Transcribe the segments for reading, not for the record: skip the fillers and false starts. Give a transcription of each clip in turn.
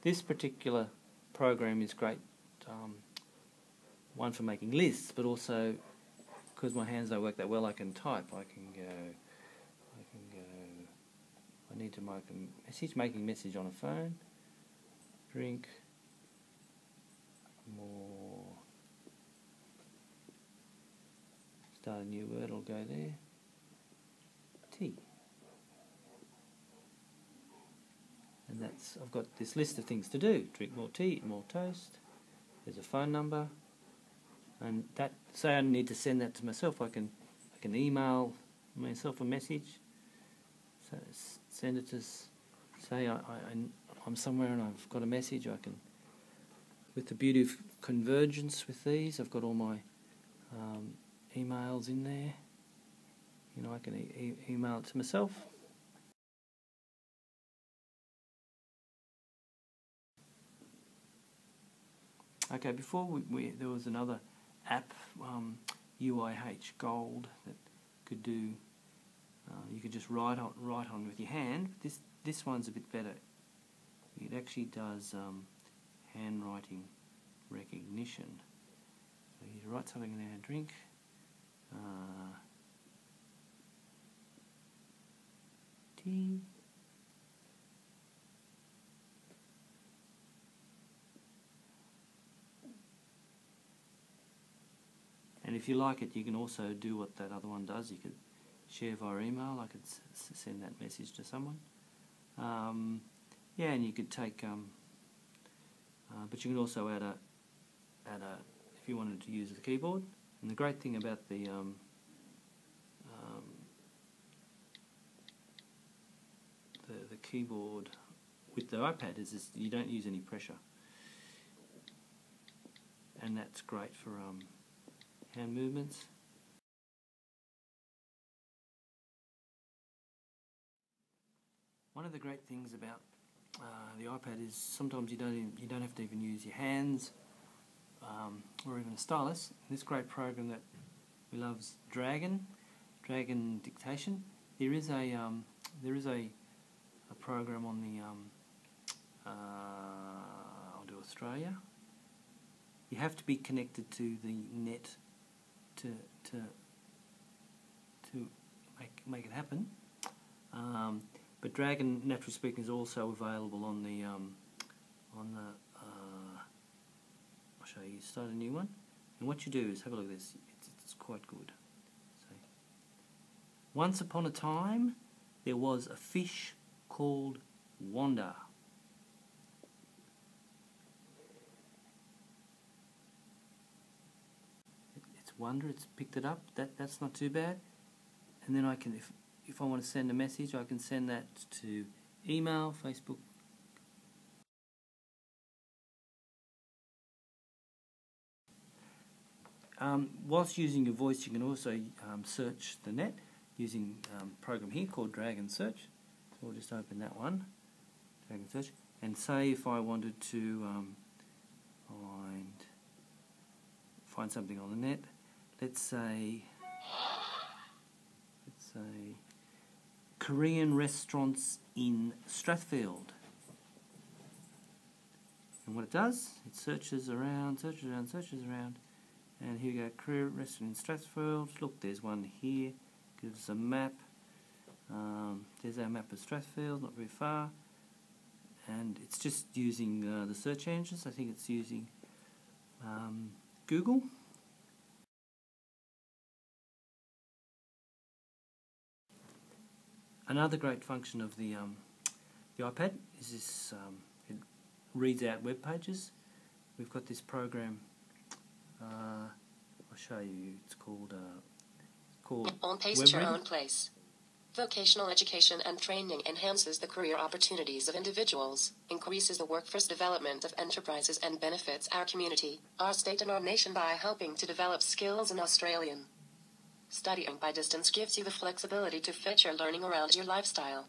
This particular program is great, one for making lists, but also because my hands don't work that well, I can type. I need to make a message, making message on a phone. Drink more. Start a new word, I'll go there. Tea. And that's, I've got this list of things to do. Drink more tea, eat more toast. There's a phone number. And that, say I need to send that to myself, I can email myself a message. So send it to, say I'm somewhere and I've got a message. I can, with the beauty of convergence with these, I've got all my emails in there. You know, I can email it to myself. Okay, before there was another app, UIH Gold, that could do. You could just write on with your hand. This one's a bit better. It actually does handwriting recognition. So you write something in there. Drink. Tea. And if you like it, you can also do what that other one does. You could share via email. I could send that message to someone. Yeah, and you could take, but you can also add a, if you wanted to use the keyboard. And the great thing about the keyboard with the iPad is you don't use any pressure, and that's great for hand movements. One of the great things about the iPad is sometimes you don't have to even use your hands or even a stylus. This great program that we love is Dragon Dictation. There is a program on the I'll do Australia. You have to be connected to the net to make it happen. But Dragon, naturally speaking, is also available on the I'll show you. Start a new one, and what you do is have a look at this. It's quite good. So, once upon a time, there was a fish called Wanda. It's Wanda. It's picked it up. That's not too bad. And then I can, if I want to send a message, I can send that to email, Facebook. Whilst using your voice, you can also search the net using a program here called Dragon Search. So we'll just open that one, Dragon Search, and say if I wanted to find something on the net. Let's say Korean restaurants in Strathfield. And what it does, it searches around, and here we go, Korean restaurant in Strathfield. Look, there's one here. Gives us a map. There's our map of Strathfield, not very far. And it's just using the search engines. I think it's using Google. Another great function of the iPad is this, it reads out web pages. We've got this program, I'll show you, it's called On Pace at Your Own Place. Vocational education and training enhances the career opportunities of individuals, increases the workforce development of enterprises, and benefits our community, our state and our nation by helping to develop skills in Australian. Studying by distance gives you the flexibility to fit your learning around your lifestyle.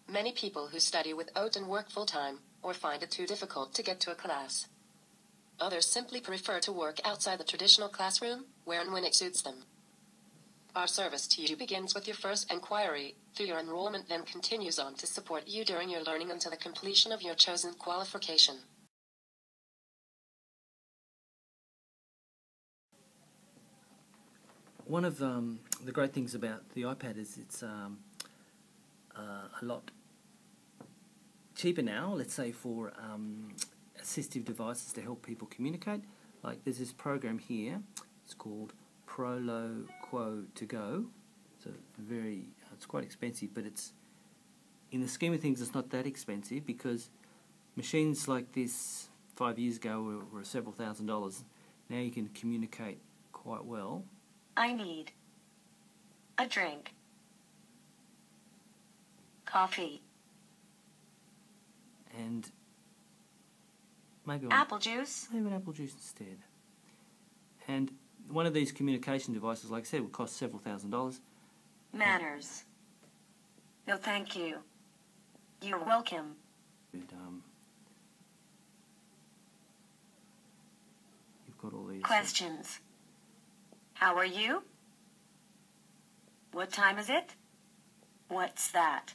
Many people who study without and work full-time, or find it too difficult to get to a class. Others simply prefer to work outside the traditional classroom, where and when it suits them. Our service to you begins with your first inquiry, through your enrollment, then continues on to support you during your learning until the completion of your chosen qualification. One of the great things about the iPad is it's a lot cheaper now, let's say for assistive devices to help people communicate. Like there's this program here, it's called Prolo Quo to Go. So it's quite expensive, but it's, in the scheme of things, it's not that expensive, because machines like this 5 years ago were several $1,000s. Now you can communicate quite well. I need a drink. Coffee. And maybe apple juice. Maybe an apple juice instead. And one of these communication devices, like I said, would cost several $1,000s. Manners. No, thank you. You're welcome. And, you've got all these questions. How are you? What time is it? What's that?